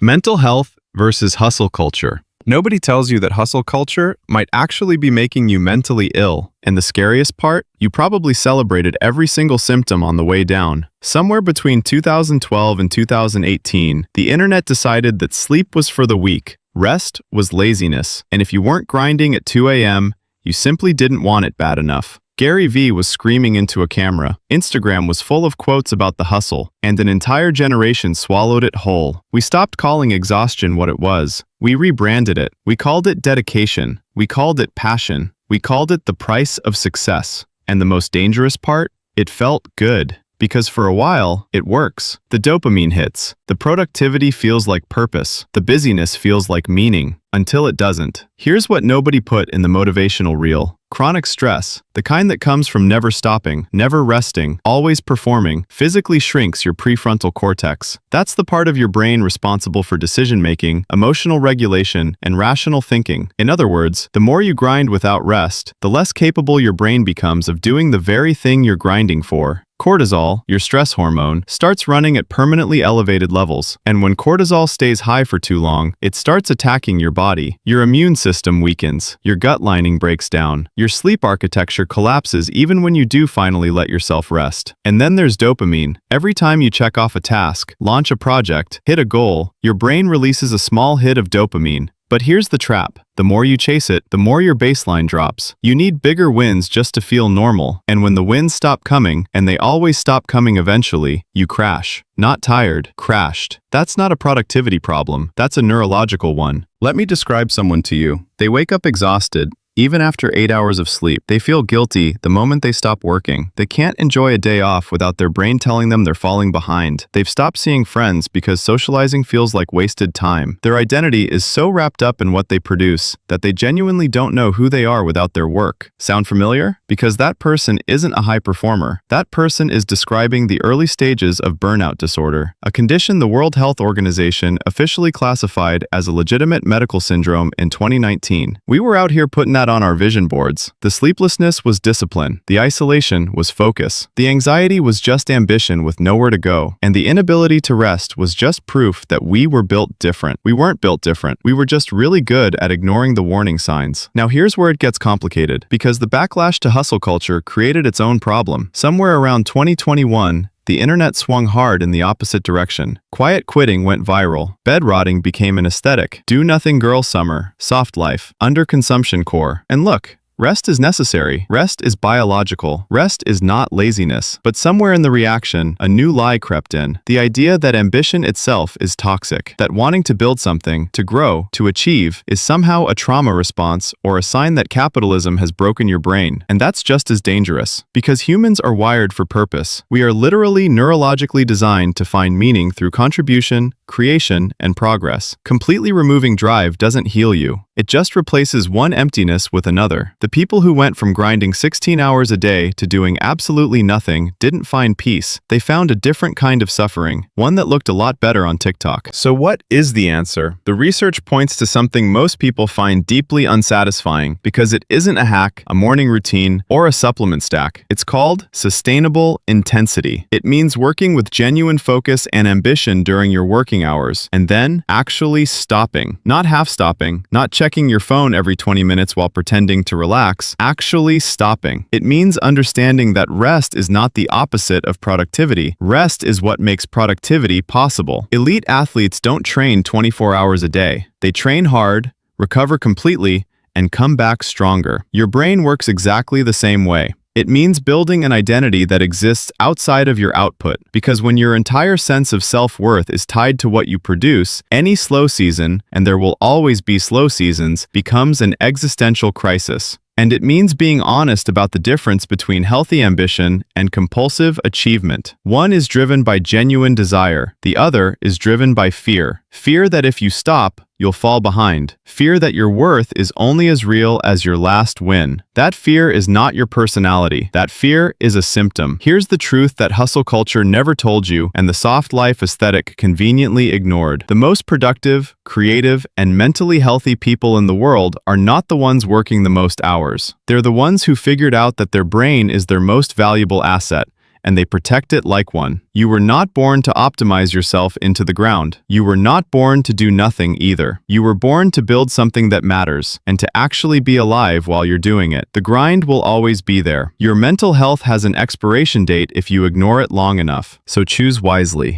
Mental health versus hustle culture. Nobody tells you that hustle culture might actually be making you mentally ill. And the scariest part? You probably celebrated every single symptom on the way down. Somewhere between 2012 and 2018, the internet decided that sleep was for the weak, rest was laziness, and if you weren't grinding at 2 a.m., you simply didn't want it bad enough. Gary Vee was screaming into a camera. Instagram was full of quotes about the hustle, and an entire generation swallowed it whole. We stopped calling exhaustion what it was. We rebranded it. We called it dedication. We called it passion. We called it the price of success. And the most dangerous part? It felt good. Because for a while, it works. The dopamine hits. The productivity feels like purpose. The busyness feels like meaning. Until it doesn't. Here's what nobody put in the motivational reel. Chronic stress, the kind that comes from never stopping, never resting, always performing, physically shrinks your prefrontal cortex. That's the part of your brain responsible for decision-making, emotional regulation, and rational thinking. In other words, the more you grind without rest, the less capable your brain becomes of doing the very thing you're grinding for. Cortisol, your stress hormone, starts running at permanently elevated levels, and when cortisol stays high for too long, it starts attacking your body. Your immune system weakens, your gut lining breaks down, your sleep architecture collapses even when you do finally let yourself rest. And then there's dopamine. Every time you check off a task, launch a project, hit a goal, your brain releases a small hit of dopamine. But here's the trap. The more you chase it, the more your baseline drops. You need bigger wins just to feel normal. And when the wins stop coming, and they always stop coming eventually, you crash. Not tired, crashed. That's not a productivity problem. That's a neurological one. Let me describe someone to you. They wake up exhausted. Even after 8 hours of sleep, they feel guilty the moment they stop working. They can't enjoy a day off without their brain telling them they're falling behind. They've stopped seeing friends because socializing feels like wasted time. Their identity is so wrapped up in what they produce that they genuinely don't know who they are without their work. Sound familiar? Because that person isn't a high performer. That person is describing the early stages of burnout disorder, a condition the World Health Organization officially classified as a legitimate medical syndrome in 2019. We were out here putting that on our vision boards. The sleeplessness was discipline. The isolation was focus. The anxiety was just ambition with nowhere to go. And the inability to rest was just proof that we were built different. We weren't built different. We were just really good at ignoring the warning signs. Now here's where it gets complicated, because the backlash to hustle culture created its own problem. Somewhere around 2021, the internet swung hard in the opposite direction. Quiet quitting went viral. Bed rotting became an aesthetic. Do-nothing girl summer, soft life, underconsumption core. And look, rest is necessary. Rest is biological. Rest is not laziness. But somewhere in the reaction, a new lie crept in. The idea that ambition itself is toxic. That wanting to build something, to grow, to achieve, is somehow a trauma response or a sign that capitalism has broken your brain. And that's just as dangerous. Because humans are wired for purpose. We are literally neurologically designed to find meaning through contribution, creation, and progress. Completely removing drive doesn't heal you. It just replaces one emptiness with another. The people who went from grinding 16 hours a day to doing absolutely nothing didn't find peace. They found a different kind of suffering, one that looked a lot better on TikTok. So what is the answer? The research points to something most people find deeply unsatisfying because it isn't a hack, a morning routine, or a supplement stack. It's called sustainable intensity. It means working with genuine focus and ambition during your working hours, and then actually stopping. Not half stopping, not checking your phone every 20 minutes while pretending to relax, actually stopping. It means understanding that rest is not the opposite of productivity. Rest is what makes productivity possible. Elite athletes don't train 24 hours a day. They train hard, recover completely, and come back stronger. Your brain works exactly the same way. It means building an identity that exists outside of your output, because when your entire sense of self-worth is tied to what you produce, any slow season, and there will always be slow seasons, becomes an existential crisis. And it means being honest about the difference between healthy ambition and compulsive achievement. One is driven by genuine desire. The other is driven by fear. Fear that if you stop, you'll fall behind. Fear that your worth is only as real as your last win. That fear is not your personality. That fear is a symptom. Here's the truth that hustle culture never told you and the soft life aesthetic conveniently ignored. The most productive, creative, and mentally healthy people in the world are not the ones working the most hours. They're the ones who figured out that their brain is their most valuable asset, and they protect it like one. You were not born to optimize yourself into the ground. You were not born to do nothing either. You were born to build something that matters, and to actually be alive while you're doing it. The grind will always be there. Your mental health has an expiration date if you ignore it long enough. So choose wisely.